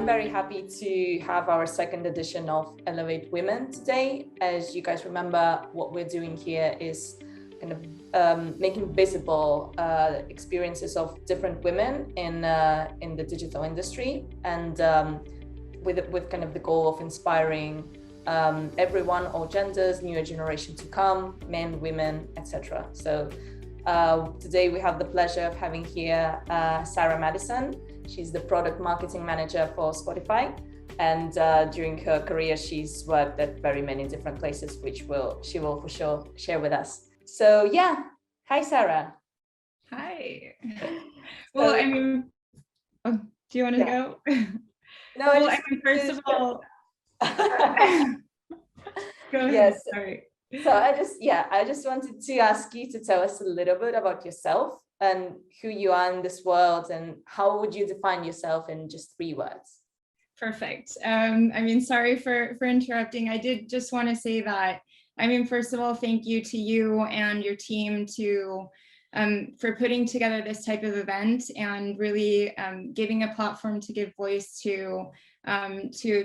very happy to have our second edition of Elevate Women today. As you guys remember, what we're doing here is kind of making visible experiences of different women in the digital industry, and with kind of the goal of inspiring everyone, all genders, newer generation to come, men, women, etc. So today we have the pleasure of having here Sara Madison. She's the product marketing manager for Spotify, and during her career she's worked at very many different places, which she will for sure share with us. So yeah, hi Sara. Hi. Well, I mean, do you want to go? No, well, I mean, first of all, go ahead. Yes. Sorry. So I just wanted to ask you to tell us a little bit about yourself and who you are in this world, and how would you define yourself in just 3 words? Perfect. I mean, sorry for interrupting. I did just want to say that, I mean, first of all, thank you to you and your team for putting together this type of event and really giving a platform to give voice to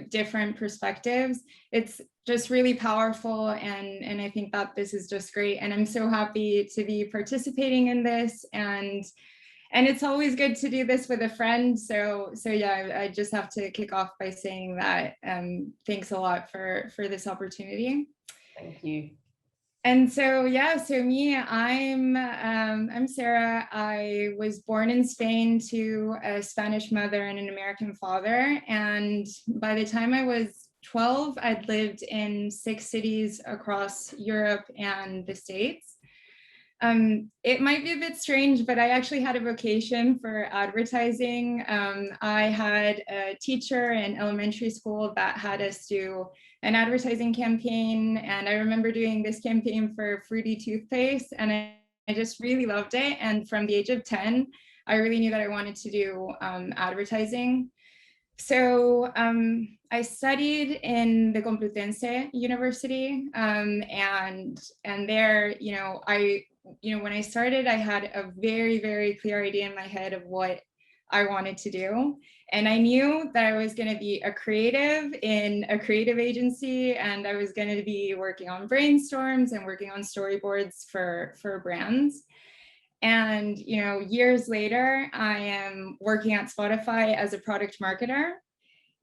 different perspectives. It's just really powerful, and I think that this is just great, and I'm so happy to be participating in this, and it's always good to do this with a friend. So yeah, I just have to kick off by saying that thanks a lot for this opportunity. Thank you. And so yeah, so me, I'm Sara. I was born in Spain to a Spanish mother and an American father, and by the time I was 12, I'd lived in 6 cities across Europe and the States. It might be a bit strange, but I actually had a vocation for advertising. I had a teacher in elementary school that had us do an advertising campaign, and I remember doing this campaign for Fruity toothpaste, and I just really loved it. And from the age of 10, I really knew that I wanted to do advertising. So I studied in the Complutense University, and there, when I started, I had a very, very clear idea in my head of what I wanted to do. And I knew that I was going to be a creative in a creative agency, and I was going to be working on brainstorms and working on storyboards for brands. And, years later, I am working at Spotify as a product marketer.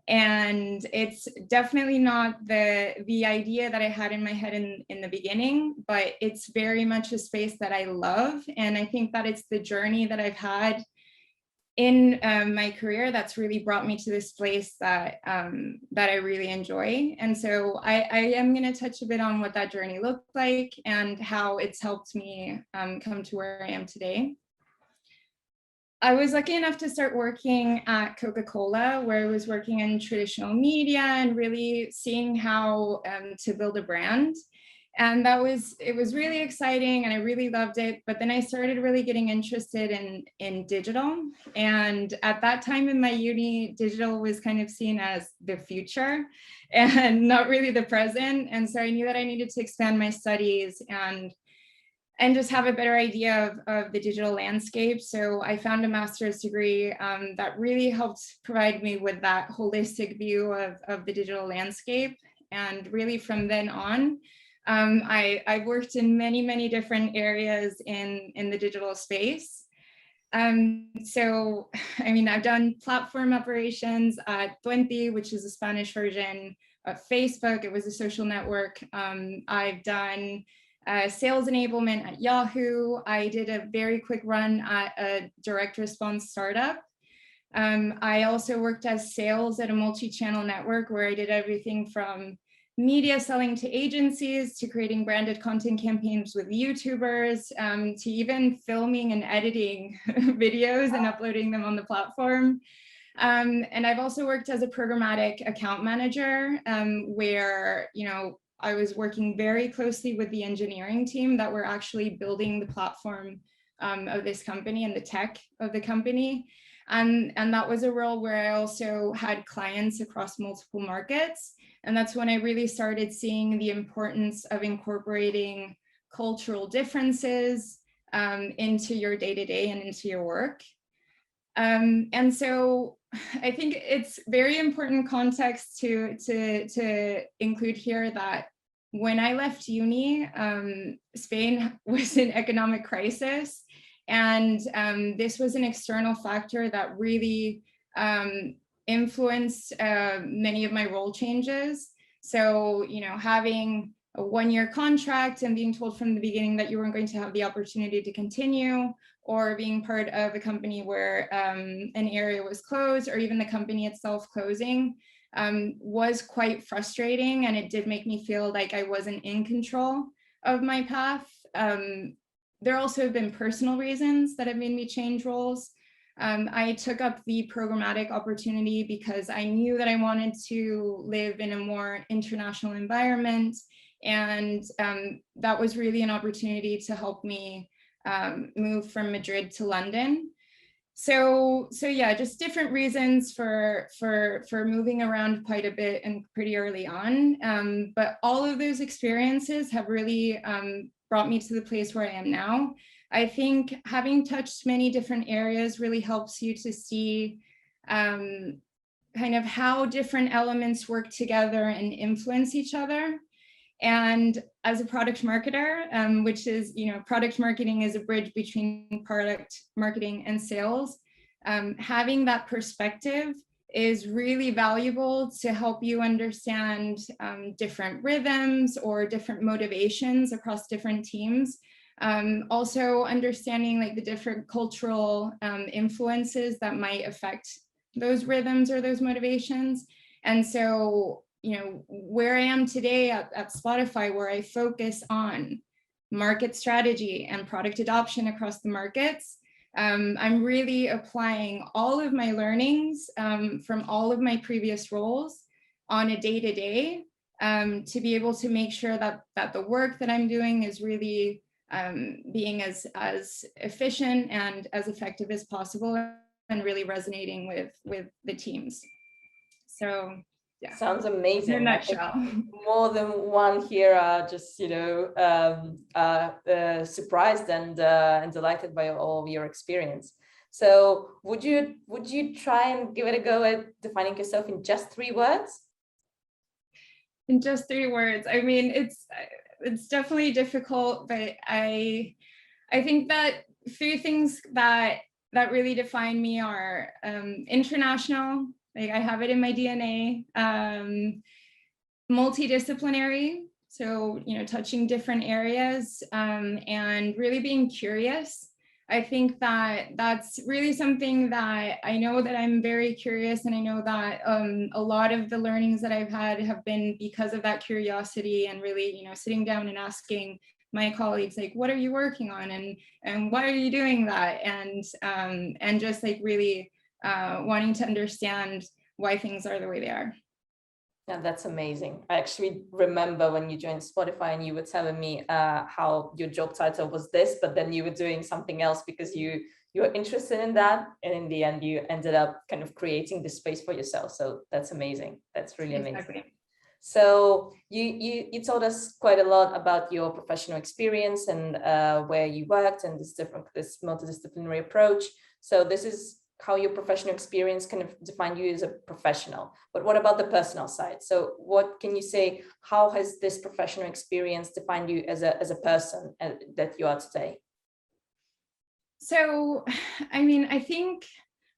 And it's definitely not the idea that I had in my head in the beginning, but it's very much a space that I love. And I think that it's the journey that I've had in my career that's really brought me to this place that I really enjoy. And so I am going to touch a bit on what that journey looked like and how it's helped me come to where I am today. I was lucky enough to start working at Coca-Cola, where I was working in traditional media and really seeing how to build a brand. And it was really exciting, and I really loved it. But then I started really getting interested in digital. And at that time in my uni, digital was kind of seen as the future and not really the present. And so I knew that I needed to expand my studies and just have a better idea of the digital landscape. So I found a master's degree that really helped provide me with that holistic view of the digital landscape. And really from then on, I've worked in many, many different areas in the digital space. So, I mean, I've done platform operations at 20, which is a Spanish version of Facebook. It was a social network. I've done sales enablement at Yahoo. I did a very quick run at a direct response startup. I also worked as sales at a multi-channel network where I did everything from media selling to agencies, to creating branded content campaigns with YouTubers, to even filming and editing videos and uploading them on the platform. And I've also worked as a programmatic account manager, where, I was working very closely with the engineering team that were actually building the platform of this company and the tech of the company. And that was a role where I also had clients across multiple markets. And that's when I really started seeing the importance of incorporating cultural differences into your day-to-day and into your work. And so I think it's very important context to include here that when I left uni, Spain was in economic crisis, and this was an external factor that really influenced many of my role changes. So, you know, having a one-year contract and being told from the beginning that you weren't going to have the opportunity to continue, or being part of a company where an area was closed, or even the company itself closing, was quite frustrating, and it did make me feel like I wasn't in control of my path. There also have been personal reasons that have made me change roles. I took up the programmatic opportunity because I knew that I wanted to live in a more international environment, and that was really an opportunity to help me move from Madrid to London. So yeah, just different reasons for moving around quite a bit and pretty early on. But all of those experiences have really brought me to the place where I am now. I think having touched many different areas really helps you to see kind of how different elements work together and influence each other. And as a product marketer, which is, you know, product marketing is a bridge between product marketing and sales, having that perspective is really valuable to help you understand different rhythms or different motivations across different teams. Also understanding like the different cultural influences that might affect those rhythms or those motivations. And so, you know, where I am today at Spotify, where I focus on market strategy and product adoption across the markets, I'm really applying all of my learnings from all of my previous roles on a day-to-day to be able to make sure that the work that I'm doing is really being as efficient and as effective as possible, and really resonating with the teams. So yeah. Sounds amazing. In a nutshell. More than one here are just, you know, surprised and delighted by all of your experience. So would you try and give it a go at defining yourself in just 3 words? In just 3 words. I mean, it's definitely difficult, but I think that 3 things that really define me are international. Like I have it in my DNA, multidisciplinary, so, you know, touching different areas, and really being curious. I think that that's really something that I know that I'm very curious, and I know that a lot of the learnings that I've had have been because of that curiosity, and really, you know, sitting down and asking my colleagues, like, what are you working on, and why are you doing that, and just like really wanting to understand why things are the way they are. Yeah, that's amazing. I actually remember when you joined Spotify and you were telling me how your job title was this, but then you were doing something else because you were interested in that, and in the end you ended up kind of creating this space for yourself. So that's amazing. That's really amazing. Exactly. So you told us quite a lot about your professional experience and where you worked, and this multidisciplinary approach. So this is how your professional experience kind of defined you as a professional. But what about the personal side? So what can you say, how has this professional experience defined you as a person that you are today? So, I mean, I think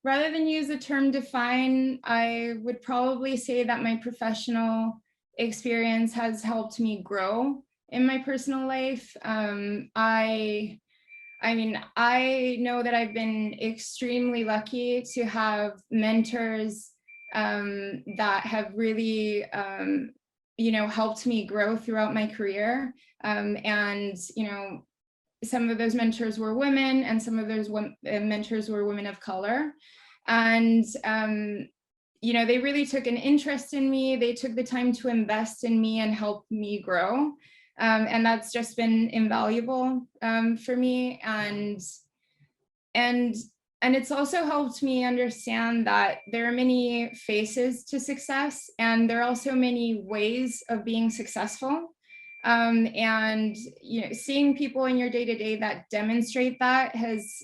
rather than use the term define, I would probably say that my professional experience has helped me grow in my personal life. I mean, I know that I've been extremely lucky to have mentors that have really, you know, helped me grow throughout my career. And, you know, some of those mentors were women, and some of those mentors were women of color. And, you know, they really took an interest in me. They took the time to invest in me and help me grow. And that's just been invaluable for me. And it's also helped me understand that there are many faces to success, and there are also many ways of being successful. And, you know, seeing people in your day-to-day that demonstrate that has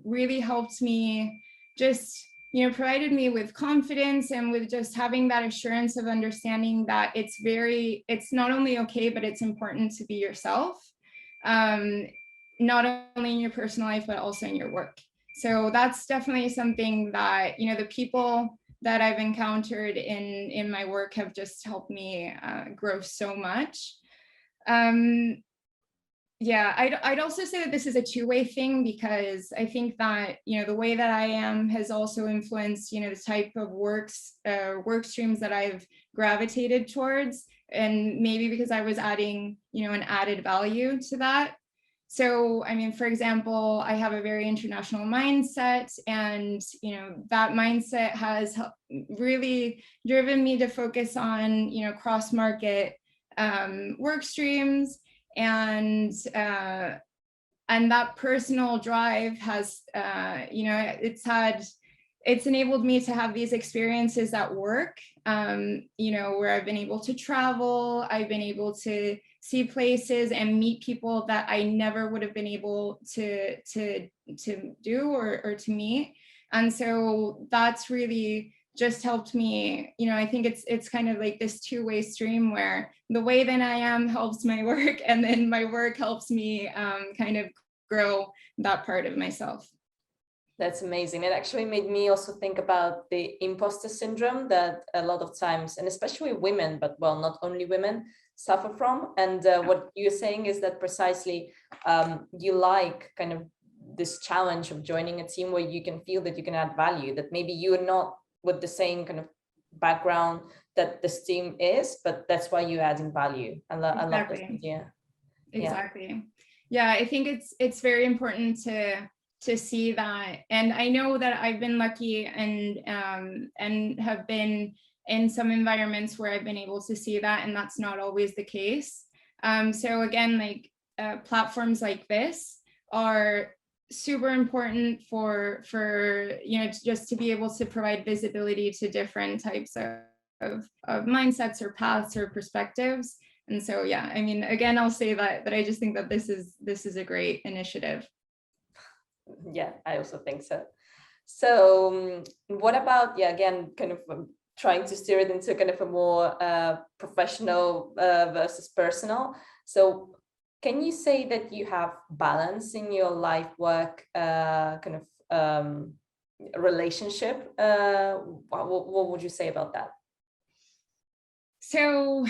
really helped me just, provided me with confidence and with just having that assurance of understanding that it's not only okay, but it's important to be yourself, not only in your personal life, but also in your work. So that's definitely something that, the people that I've encountered in my work have just helped me grow so much. Yeah, I'd also say that this is a two-way thing, because I think that, the way that I am has also influenced, the type of work streams that I've gravitated towards, and maybe because I was adding, an added value to that. So, I mean, for example, I have a very international mindset, and, that mindset has really driven me to focus on, cross-market work streams. And that personal drive has, it's enabled me to have these experiences at work, where I've been able to travel, I've been able to see places and meet people that I never would have been able to do or to meet. And so that's really just helped me, I think it's kind of like this two-way stream, where the way that I am helps my work, and then my work helps me kind of grow that part of myself. That's amazing. It actually made me also think about the imposter syndrome that a lot of times, and especially women, but well, not only women, suffer from. And what you're saying is that precisely you like kind of this challenge of joining a team where you can feel that you can add value, that maybe you're not with the same kind of background that this team is, but that's why you're adding value. I love this idea. Exactly. Yeah, I think it's very important to see that. And I know that I've been lucky and have been in some environments where I've been able to see that, and that's not always the case. So again, like platforms like this are super important for just to be able to provide visibility to different types of mindsets or paths or perspectives. And so, yeah, I mean, again, I'll say that I just think that this is a great initiative. Yeah, I also think so. So what about, again, kind of trying to steer it into kind of a more professional versus personal. So can you say that you have balance in your life work kind of relationship? What would you say about that? So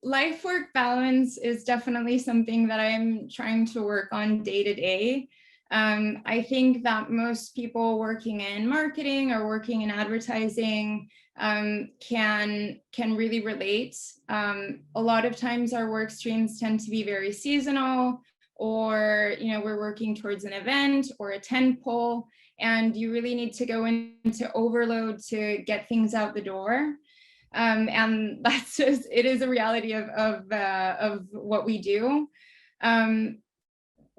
life work balance is definitely something that I'm trying to work on day to day. I think that most people working in marketing or working in advertising can really relate. A lot of times our work streams tend to be very seasonal, or we're working towards an event or a tentpole, and you really need to go into overload to get things out the door. And that's just, it is a reality of what we do.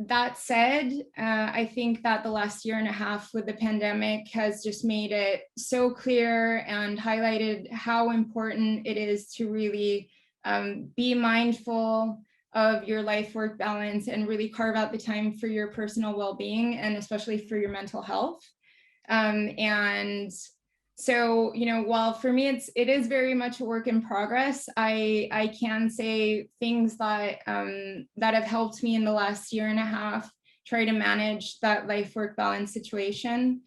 That said, I think that the last year and a half with the pandemic has just made it so clear and highlighted how important it is to really be mindful of your life-work balance and really carve out the time for your personal well-being, and especially for your mental health. And so, while for me it is very much a work in progress, I can say things that that have helped me in the last year and a half try to manage that life-work balance situation.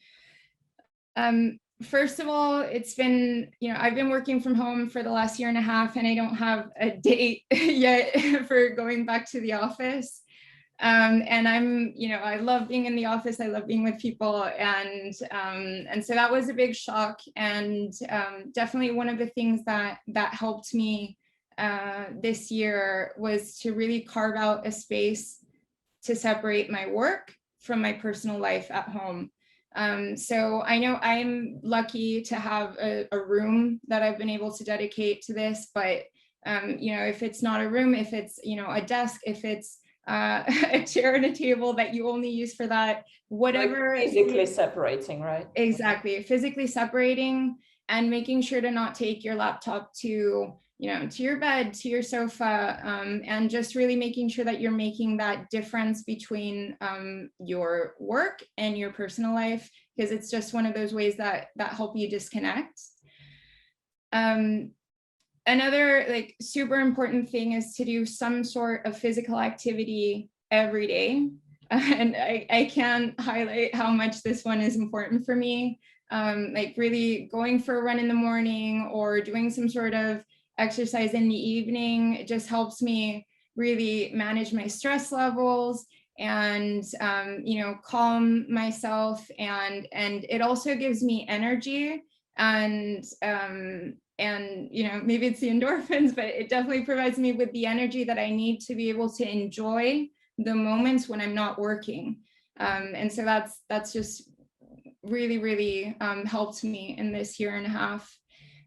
First of all, it's been, I've been working from home for the last year and a half, and I don't have a date yet for going back to the office. And I'm, I love being in the office. I love being with people. And so that was a big shock. And definitely one of the things that helped me this year was to really carve out a space to separate my work from my personal life at home. So I know I'm lucky to have a room that I've been able to dedicate to this, but if it's not a room, if it's, a desk, if it's a chair and a table that you only use for that, whatever. Like physically separating, right? Exactly, physically separating, and making sure to not take your laptop to to your bed, to your sofa, and just really making sure that you're making that difference between your work and your personal life, because it's just one of those ways that help you disconnect. Another like super important thing is to do some sort of physical activity every day. And I can't highlight how much this one is important for me. Like really going for a run in the morning or doing some sort of exercise in the evening. It just helps me really manage my stress levels and calm myself, and it also gives me energy, and maybe it's the endorphins, but it definitely provides me with the energy that I need to be able to enjoy the moments when I'm not working. And so that's just really helped me in this year and a half.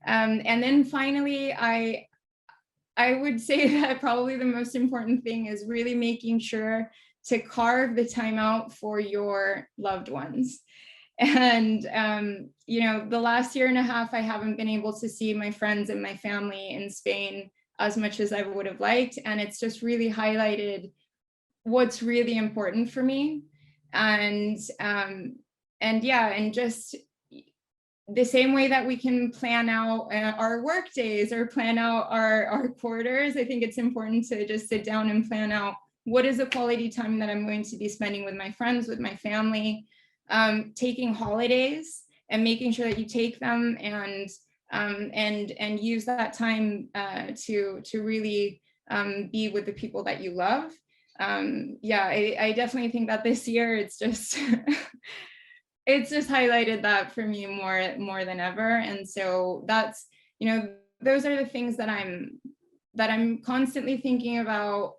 And then finally, I would say that probably the most important thing is really making sure to carve the time out for your loved ones. And, the last year and a half, I haven't been able to see my friends and my family in Spain as much as I would have liked. And it's just really highlighted what's really important for me. And just the same way that we can plan out our work days or plan out our quarters, I think it's important to just sit down and plan out what is the quality time that I'm going to be spending with my friends, with my family, taking holidays and making sure that you take them and use that time to really be with the people that you love. I definitely think that this year it's just it's just highlighted that for me more than ever. And so that's, those are the things that I'm constantly thinking about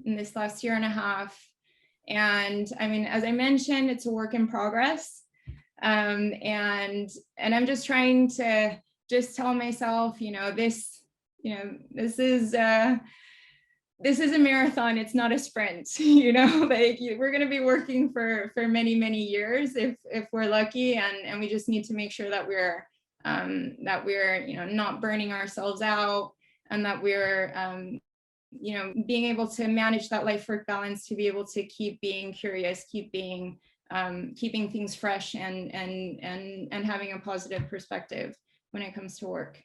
in this last year and a half. And I mean, as I mentioned, it's a work in progress. And I'm just trying to just tell myself, this is a marathon, it's not a sprint. Like we're going to be working for many years if we're lucky, and we just need to make sure that we're not burning ourselves out, and that we're being able to manage that life-work balance, to be able to keep being curious, keeping things fresh, and having a positive perspective when it comes to work.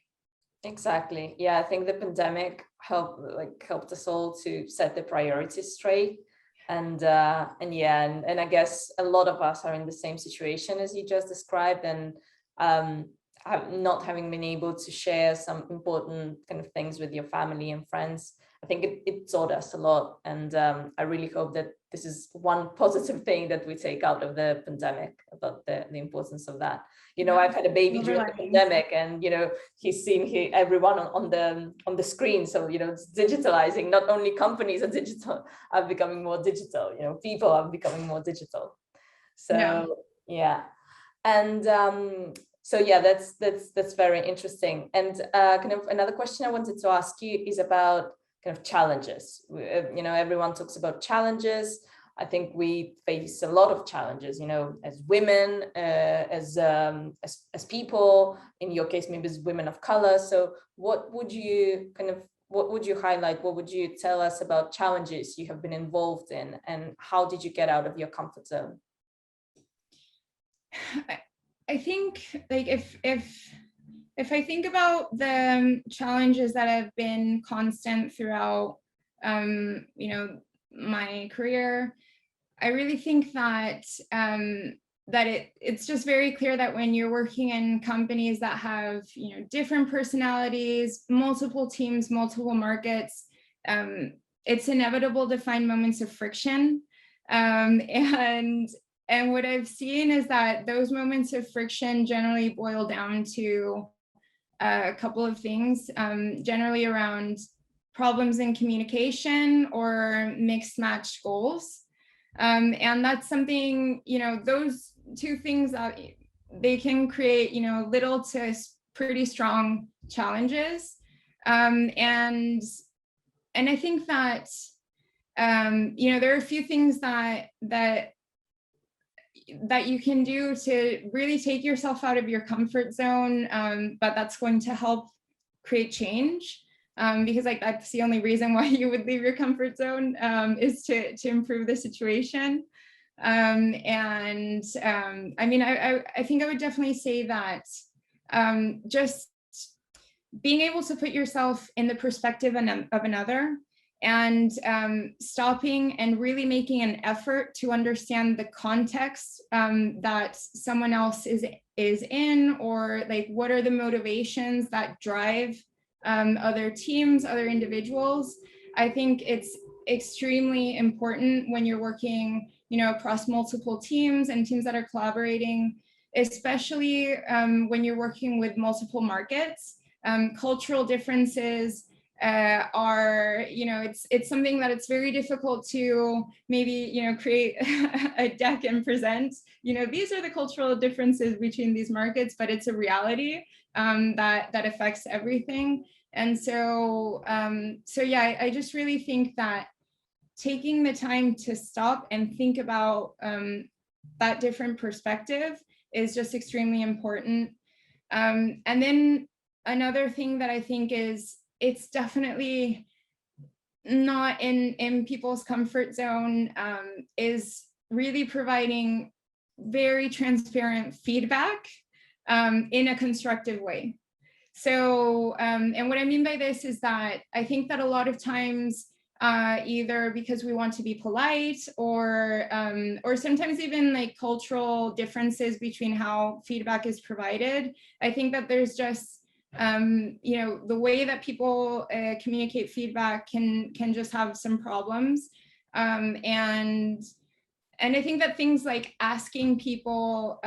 Exactly. Yeah, I think the pandemic helped us all to set the priorities straight, and I guess a lot of us are in the same situation as you just described, and not having been able to share some important kind of things with your family and friends. I think it taught us a lot, and I really hope that this is one positive thing that we take out of the pandemic, about the importance of that. I've had a baby during the pandemic, and he's seen everyone on the screen. So it's digitalizing. Not only companies are becoming more digital. People are becoming more digital. So yeah. And that's very interesting. And kind of another question I wanted to ask you is about kind of challenges. Everyone talks about challenges. I think we face a lot of challenges, as women, as people. In your case, maybe as women of color. So what would you highlight? What would you tell us about challenges you have been involved in, and how did you get out of your comfort zone? I think, like, if I think about the challenges that have been constant throughout, my career, I really think that it's just very clear that when you're working in companies that have, different personalities, multiple teams, multiple markets, it's inevitable to find moments of friction. And what I've seen is that those moments of friction generally boil down to a couple of things, generally around problems in communication or mixed matched goals. And that's something, those two things that they can create, little to pretty strong challenges. And I think that, there are a few things that you can do to really take yourself out of your comfort zone, but that's going to help create change. Because like that's the only reason why you would leave your comfort zone, is to improve the situation. I mean, I think I would definitely say that just being able to put yourself in the perspective of another, and stopping and really making an effort to understand the context that someone else is in, or like what are the motivations that drive other teams, other individuals. I think it's extremely important when you're working, you know, across multiple teams and teams that are collaborating, especially when you're working with multiple markets. Cultural differences are, you know, it's something that it's very difficult to maybe, you know, create a deck and present, you know, these are the cultural differences between these markets, but it's a reality that affects everything. And so, so yeah, I just really think that taking the time to stop and think about that different perspective is just extremely important. And then another thing that I think is, it's definitely not in people's comfort zone, is really providing very transparent feedback in a constructive way. So, and what I mean by this is that I think that a lot of times, either because we want to be polite, or sometimes even like cultural differences between how feedback is provided, I think that there's just, you know, the way that people communicate feedback can just have some problems. And I think that things like asking people,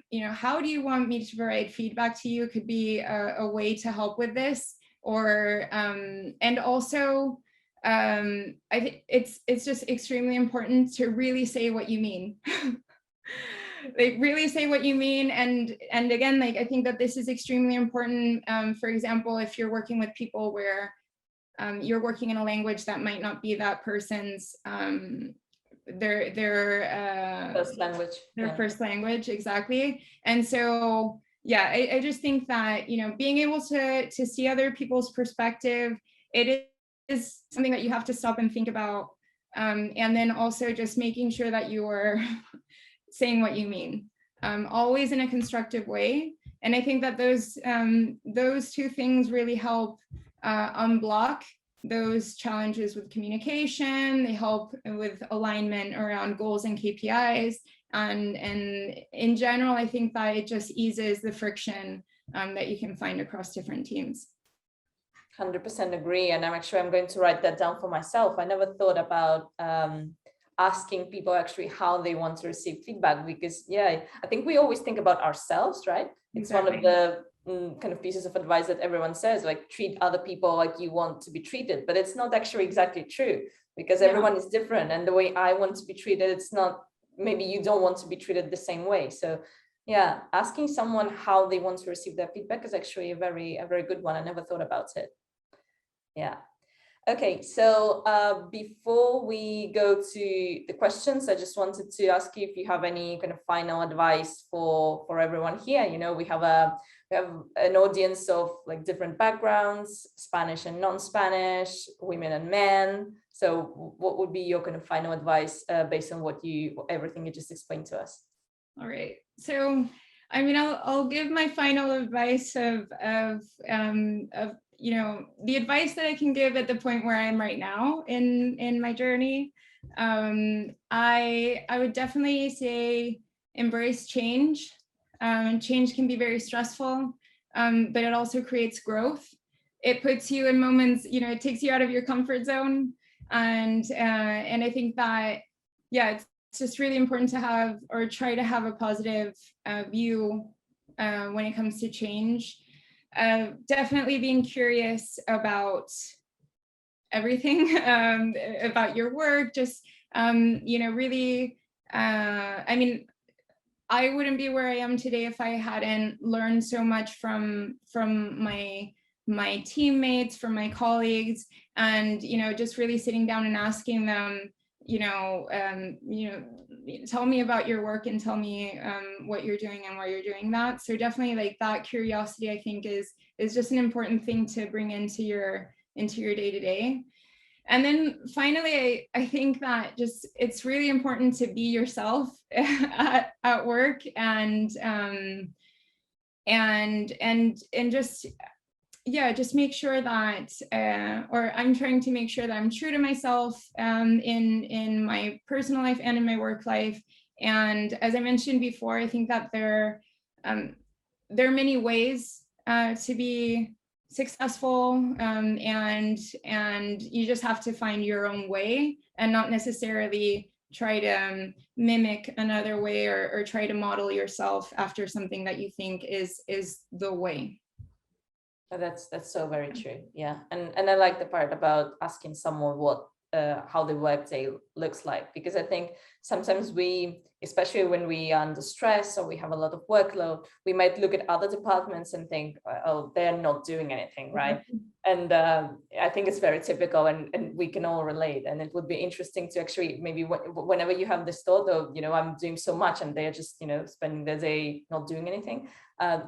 you know, how do you want me to provide feedback to you, could be a way to help with this. Or, and also, I think it's just extremely important to really say what you mean. Like really say what you mean. And again, like, I think that this is extremely important. For example, if you're working with people where you're working in a language that might not be that person's, their first language. First language, exactly. And so, yeah, I just think that, you know, being able to see other people's perspective, it is something that you have to stop and think about. And then also just making sure that you are saying what you mean, always in a constructive way. And I think that those two things really help unblock those challenges with communication. They help with alignment around goals and KPIs. And in general, I think that it just eases the friction that you can find across different teams. 100% agree. And I'm going to write that down for myself. I never thought about asking people actually how they want to receive feedback, because yeah, I think we always think about ourselves, right? It's exactly. One of the kind of pieces of advice that everyone says, like, treat other people like you want to be treated, but it's not actually exactly true, because everyone is different, and the way I want to be treated, it's not, maybe you don't want to be treated the same way. So yeah, asking someone how they want to receive their feedback is actually a very good one. I never thought about it. Yeah. Okay, so before we go to the questions, I just wanted to ask you if you have any kind of final advice for everyone here. You know, we have an audience of like different backgrounds, Spanish and non-Spanish, women and men. So what would be your kind of final advice based on everything you just explained to us? All right. So, I mean, I'll give my final advice of you know, the advice that I can give at the point where I am right now in my journey. I would definitely say embrace change. Change can be very stressful, but it also creates growth. It puts you in moments, you know, it takes you out of your comfort zone. And I think that, yeah, it's just really important to have, or try to have, a positive view when it comes to change. Definitely being curious about everything, about your work, just, you know, really, I mean, I wouldn't be where I am today if I hadn't learned so much from my teammates, from my colleagues, and, you know, just really sitting down and asking them, tell me about your work and tell me what you're doing and why you're doing that. So definitely like that curiosity, I think is just an important thing to bring into your day-to-day. And then finally, I think that just it's really important to be yourself at work and just make sure that, or I'm trying to make sure that I'm true to myself in my personal life and in my work life. And as I mentioned before, I think that there are many ways to be successful, and you just have to find your own way and not necessarily try to mimic another way or try to model yourself after something that you think is the way. That's so very true. Yeah, and I like the part about asking someone what how the workday looks like, because I think sometimes we, especially when we are under stress or we have a lot of workload, we might look at other departments and think, oh, they're not doing anything, right? And I think it's very typical, and we can all relate. And it would be interesting to actually maybe whenever you have this thought of, I'm doing so much and they're just, spending their day not doing anything,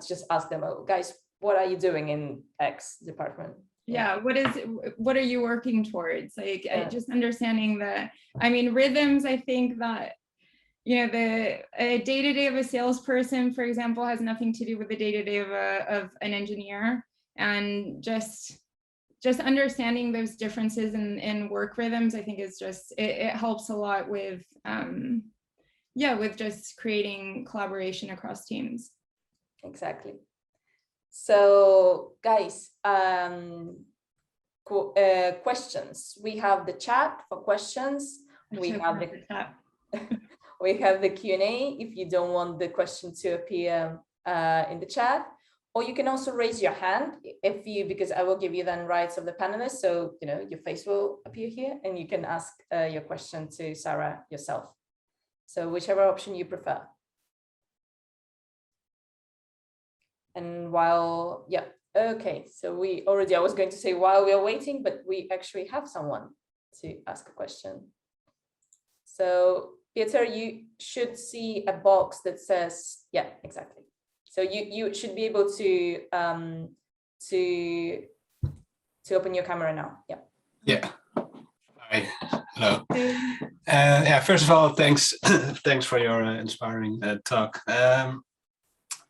just ask them, oh, guys, what are you doing in X department? Yeah, what are you working towards? Like, just understanding that, rhythms, I think that, the day-to-day of a salesperson, for example, has nothing to do with the day-to-day of an engineer. And just understanding those differences in work rhythms, I think is just, it helps a lot with, with just creating collaboration across teams. Exactly. So guys, questions. We have the chat for questions. We have the chat. We have the Q&A if you don't want the question to appear in the chat, or you can also raise your hand because I will give you then rights of the panelists. So, your face will appear here and you can ask your question to Sara yourself. So whichever option you prefer. And while, okay, so I was going to say while we are waiting, but we actually have someone to ask a question. So Peter, you should see a box that says, yeah, exactly. So you should be able to open your camera now. Yeah. Yeah. Hi. Hello. First of all, thanks for your inspiring talk.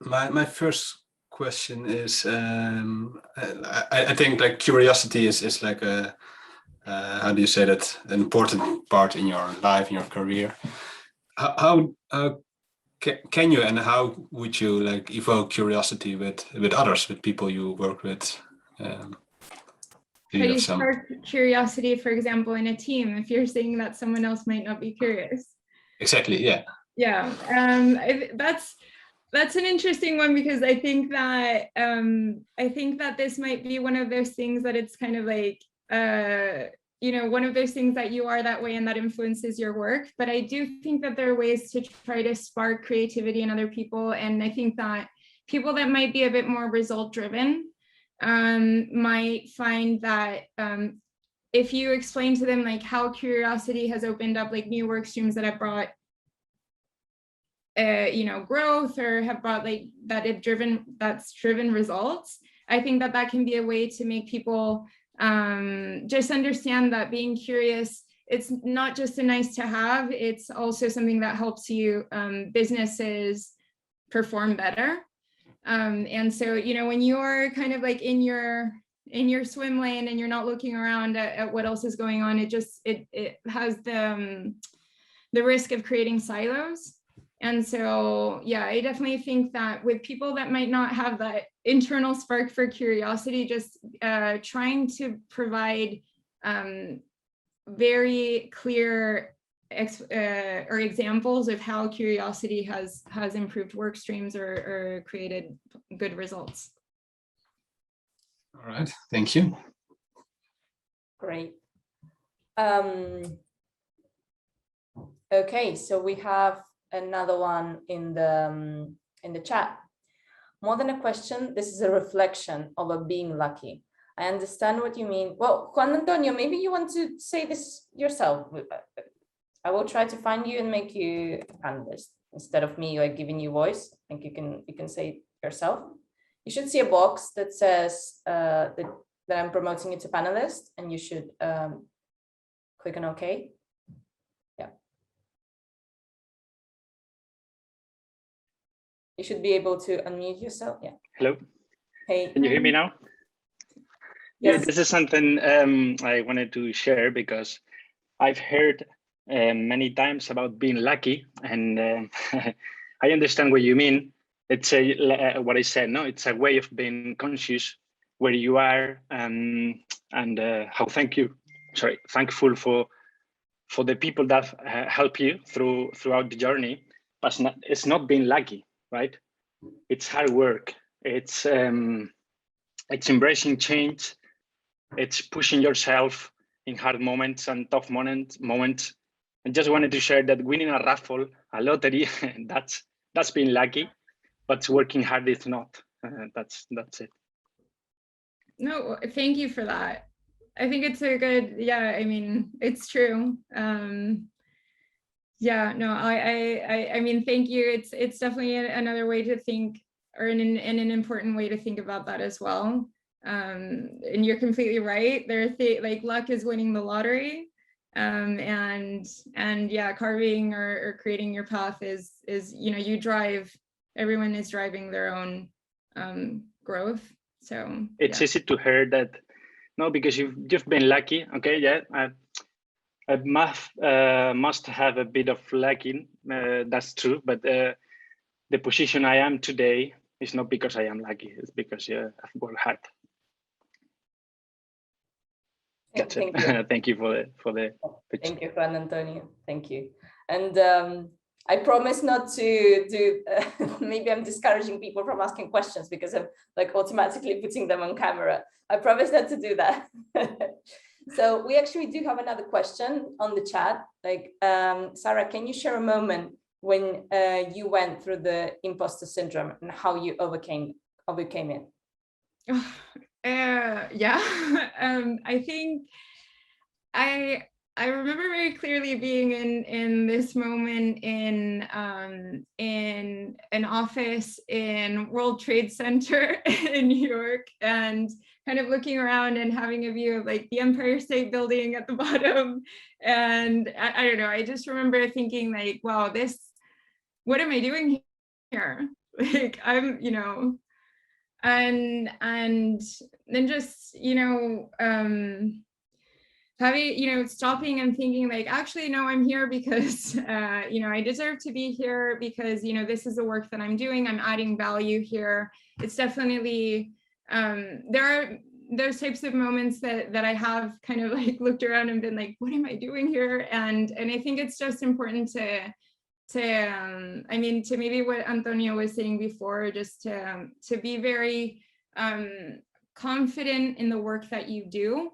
My first question is, I think like curiosity is like a how do you say that, an important part in your life, in your career. How can you, and how would you like evoke curiosity with others, with people you work with? How do you spark curiosity, for example, in a team, if you're saying that someone else might not be curious? Exactly. Yeah. Yeah. That's an interesting one, because I think that this might be one of those things that it's kind of like, one of those things that you are that way and that influences your work. But I do think that there are ways to try to spark creativity in other people. And I think that people that might be a bit more result driven might find that if you explain to them like how curiosity has opened up like new work streams that have brought growth, or have brought like that's driven results, I think that can be a way to make people just understand that being curious, it's not just a nice to have, it's also something that helps you businesses perform better. And so, when you're kind of like in your swim lane and you're not looking around at what else is going on, it has the risk of creating silos. And so, yeah, I definitely think that with people that might not have that internal spark for curiosity, just trying to provide very clear or examples of how curiosity has improved work streams or created good results. All right, thank you. Great. Okay, so we have another one in the chat. More than a question, this is a reflection of being lucky. I understand what you mean. Well, Juan Antonio, maybe you want to say this yourself. I will try to find you and make you a panelist instead of me like giving you voice. I think you can say it yourself. You should see a box that says that I'm promoting you to panelist, and you should click on OK. Yeah. You should be able to unmute yourself. Yeah. Hello. Hey. Can you hear me now? Yes. Yeah, this is something I wanted to share because I've heard many times about being lucky, and I understand what you mean. It's what I said. No, it's a way of being conscious where you are, and how thankful for the people that help you throughout the journey. But it's not being lucky, right? It's hard work. It's embracing change. It's pushing yourself in hard moments and tough moments. I just wanted to share that winning a raffle, a lottery, that's being lucky, but working hard is not. That's it. No, thank you for that. I think it's a good, yeah, I mean, it's true. Yeah, no, I mean, thank you. It's definitely another way to think, or an important way to think about that as well. And you're completely right. Like luck is winning the lottery, and yeah, carving or creating your path is you drive. Everyone is driving their own growth. So it's easy to hear that. No, because you've been lucky. Okay, yeah, I must have a bit of lucky. That's true, but the position I am today is not because I am lucky. It's because I've worked hard. That's it. Thank you for the pitch. Thank you, Juan Antonio. Thank you. And I promise not to do, maybe I'm discouraging people from asking questions because I'm like automatically putting them on camera. I promise not to do that. So we actually do have another question on the chat. Like, Sara, can you share a moment when you went through the imposter syndrome and how you overcame it? Yeah, I think I remember very clearly being in this moment in an office in World Trade Center in New York, and kind of looking around and having a view of like the Empire State Building at the bottom. And I don't know, I just remember thinking like, wow, what am I doing here? Like I'm, and then just, having, stopping and thinking like, actually, no, I'm here because, I deserve to be here because, this is the work that I'm doing. I'm adding value here. It's definitely, there are those types of moments that I have kind of like looked around and been like, what am I doing here? And I think it's just important to maybe what Antonio was saying before, just to be very confident in the work that you do.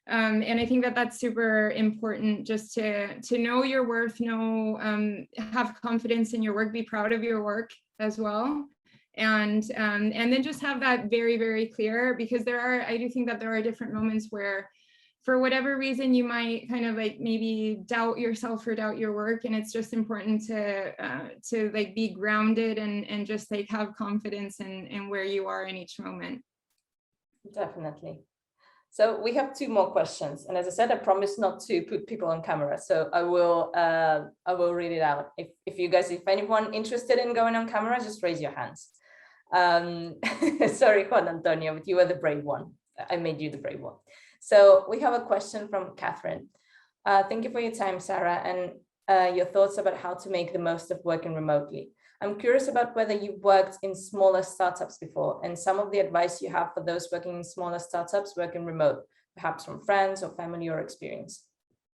And I think that that's super important, just to know your worth, have confidence in your work, be proud of your work as well. And then just have that very, very clear, because I do think that there are different moments where, for whatever reason, you might kind of like maybe doubt yourself or doubt your work. And it's just important to like be grounded and just like have confidence in where you are in each moment. Definitely. So we have 2 more questions, and as I said, I promise not to put people on camera. So I will read it out. If anyone interested in going on camera, just raise your hands. Sorry, Juan Antonio, but you were the brave one. I made you the brave one. So we have a question from Catherine. Thank you for your time, Sara, and your thoughts about how to make the most of working remotely. I'm curious about whether you've worked in smaller startups before, and some of the advice you have for those working in smaller startups working remote, perhaps from friends or family or experience.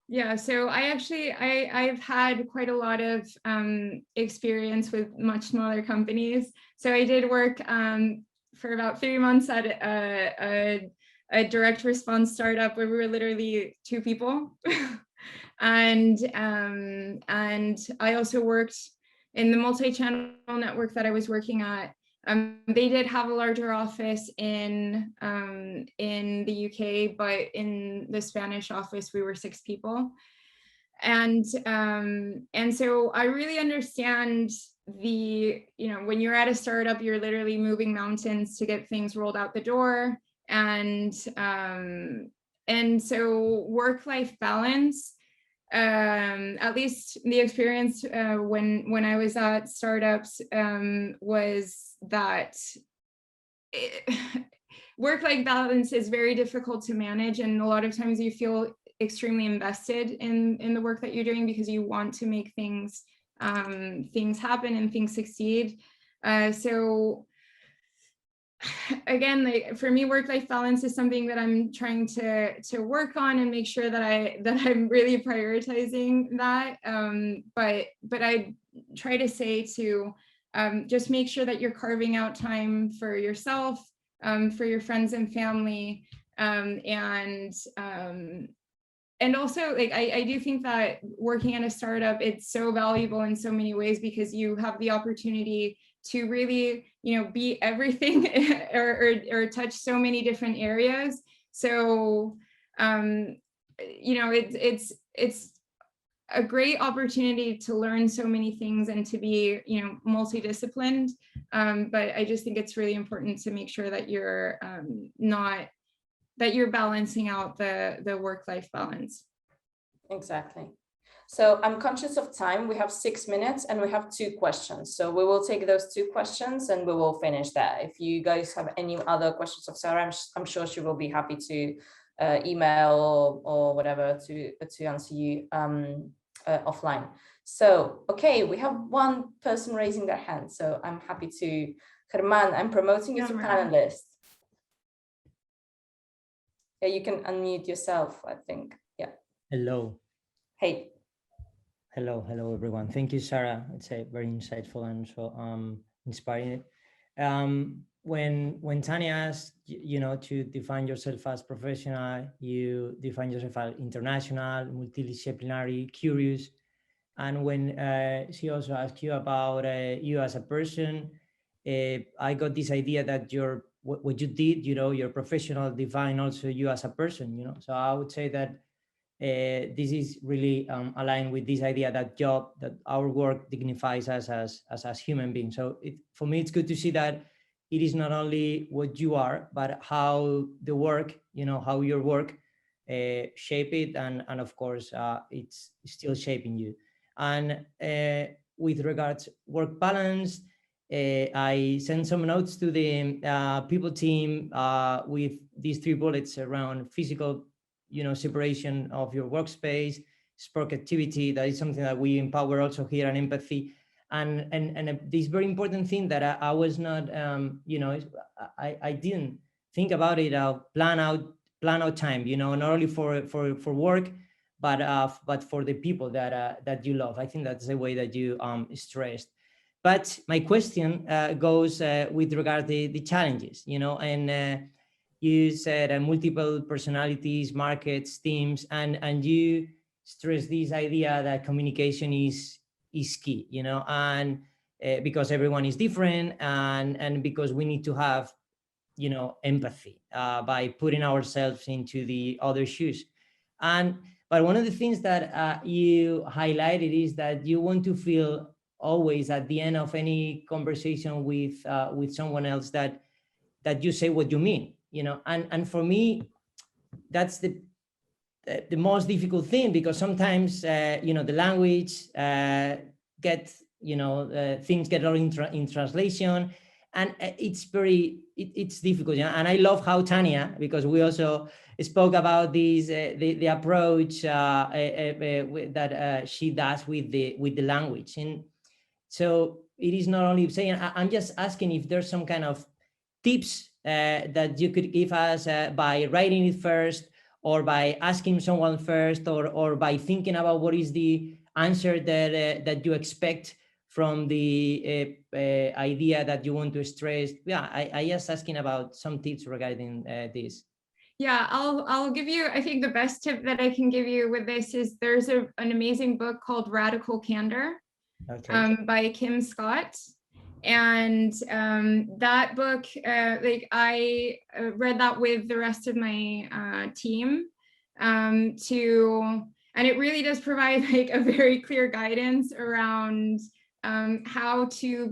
Yeah, so I've had quite a lot of experience with much smaller companies. So I did work for about 3 months at a direct response startup where we were literally 2 people. and I also worked in the multi-channel network that I was working at. They did have a larger office in the UK, but in the Spanish office, we were 6 people. And so I really understand when you're at a startup, you're literally moving mountains to get things rolled out the door. And so work-life balance, at least the experience when I was at startups was that work-life balance is very difficult to manage, and a lot of times you feel extremely invested in the work that you're doing because you want to make things happen and things succeed. So again, like for me, work-life balance is something that I'm trying to work on and make sure that I'm really prioritizing that. But I try to say to just make sure that you're carving out time for yourself, for your friends and family, and also, like, I do think that working at a startup, it's so valuable in so many ways because you have the opportunity to really, be everything or touch so many different areas. So, it's a great opportunity to learn so many things and to be, multidisciplined. But I just think it's really important to make sure that you're that you're balancing out the work-life balance. Exactly. So I'm conscious of time. We have 6 minutes and we have 2 questions. So we will take those 2 questions and we will finish that. If you guys have any other questions of Sara, I'm sure she will be happy to email or whatever to answer you offline. So, okay, we have one person raising their hand. So I'm happy to, Germán, I'm promoting you to panelist. Yeah, you can unmute yourself, I think. Yeah. Hello. Hey. Hello, everyone. Thank you, Sara. It's a very insightful and so inspiring. When Tania asked, to define yourself as professional, you define yourself as international, multidisciplinary, curious. And when she also asked you about you as a person, I got this idea that what you did, your professional define also you as a person, So I would say that this is really aligned with this idea that our work dignifies us as human beings. So for me, it's good to see that it is not only what you are, but how the work, how your work shape it. And of course, it's still shaping you. And with regards work balance, I sent some notes to the people team with these 3 bullets around physical, separation of your workspace, spark activity. That is something that we empower also here, and empathy. And this very important thing that I was not, I didn't think about it. Plan out time, not only for work, but for the people that you love. I think that's the way that you stressed. But my question goes with regard to the challenges, and you said multiple personalities, markets, teams, and you stress this idea that communication is key, and because everyone is different, and because we need to have, empathy by putting ourselves into the other shoes. But one of the things that you highlighted is that you want to feel always at the end of any conversation with someone else that you say what you mean, and for me, that's the most difficult thing, because sometimes the language gets, things get all in translation, and it's difficult. And I love how Tania, because we also spoke about this the approach that she does with the language. And so it is not only saying, I'm just asking if there's some kind of tips that you could give us by writing it first, or by asking someone first, or by thinking about what is the answer that you expect from the idea that you want to stress. Yeah, I just asking about some tips regarding this. Yeah, I'll give you, I think the best tip that I can give you with this is there's an amazing book called Radical Candor. Okay. By Kim Scott. And that book, I read that with the rest of my team And it really does provide like a very clear guidance around how to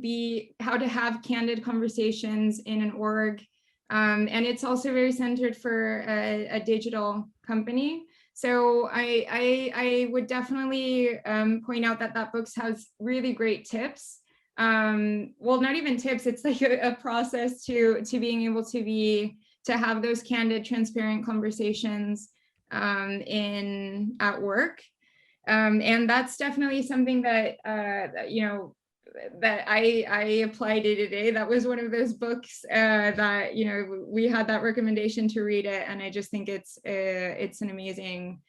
have candid conversations in an org. And it's also very centered for a digital company. So I would definitely point out that book has really great tips. Well, not even tips, it's like a process to being able to have those candid, transparent conversations at work. And that's definitely something that, that I apply day to day. That was one of those books that, we had that recommendation to read it. And I just think it's an amazing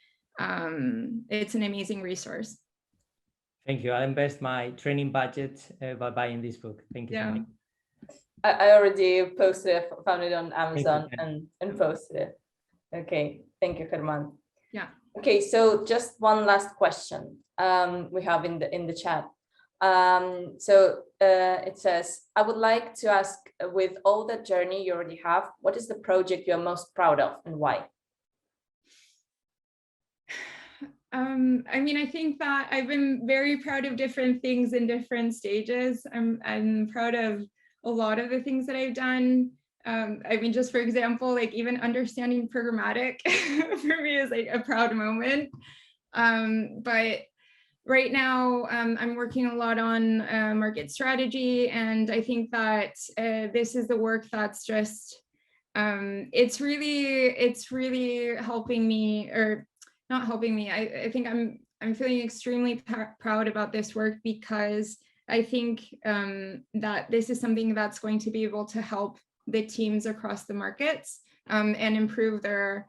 resource. Thank you. I'll invest my training budget by buying this book. Thank you so much. I already posted it, found it on Amazon and posted it. Okay, thank you, Germán. Yeah. Okay, so just one last question we have in the chat. It says, I would like to ask, with all that journey you already have, what is the project you're most proud of and why? I mean, I think that I've been very proud of different things in different stages. I'm proud of a lot of the things that I've done. I mean, just for example, like even understanding programmatic for me is like a proud moment. But right now, I'm working a lot on market strategy, and I think that this is the work that's just it's really helping me, or not helping me. I think I'm feeling extremely proud about this work, because I think that this is something that's going to be able to help the teams across the markets and improve their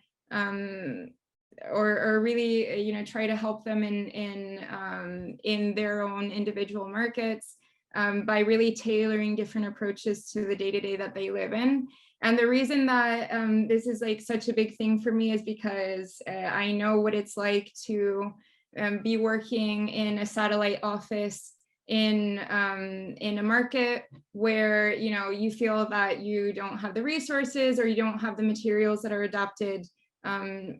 or really try to help them in their own individual markets by really tailoring different approaches to the day-to-day that they live in. And the reason that this is like such a big thing for me is because I know what it's like to be working in a satellite office in a market where you feel that you don't have the resources, or you don't have the materials that are adapted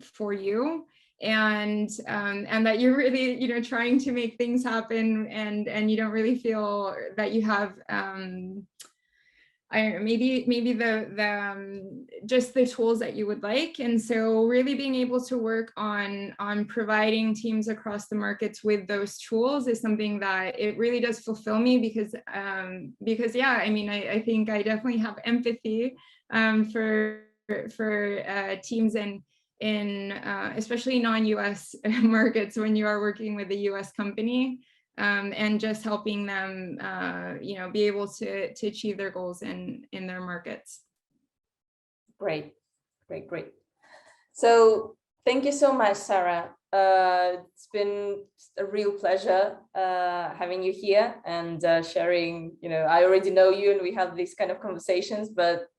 for you, and that you're really trying to make things happen, and you don't really feel that you have maybe the just the tools that you would like. And so really being able to work on providing teams across the markets with those tools is something that it really does fulfill me, because yeah, I mean, I think I definitely have empathy for teams in especially non-US markets when you are working with a US company. And just helping them, be able to achieve their goals in their markets. Great. So thank you so much, Sara. It's been a real pleasure having you here and sharing. I already know you, and we have these kind of conversations, but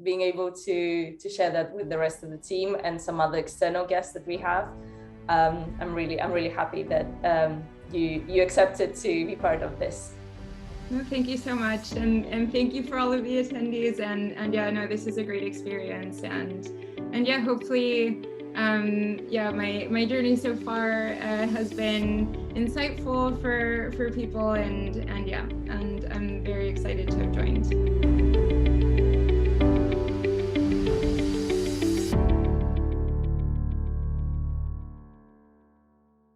being able to share that with the rest of the team and some other external guests that we have, I'm really happy that you accepted to be part of this. Well, thank you so much, and thank you for all of the attendees, and yeah, no, this is a great experience, and yeah, hopefully my journey so far has been insightful for people, and I'm very excited to have joined.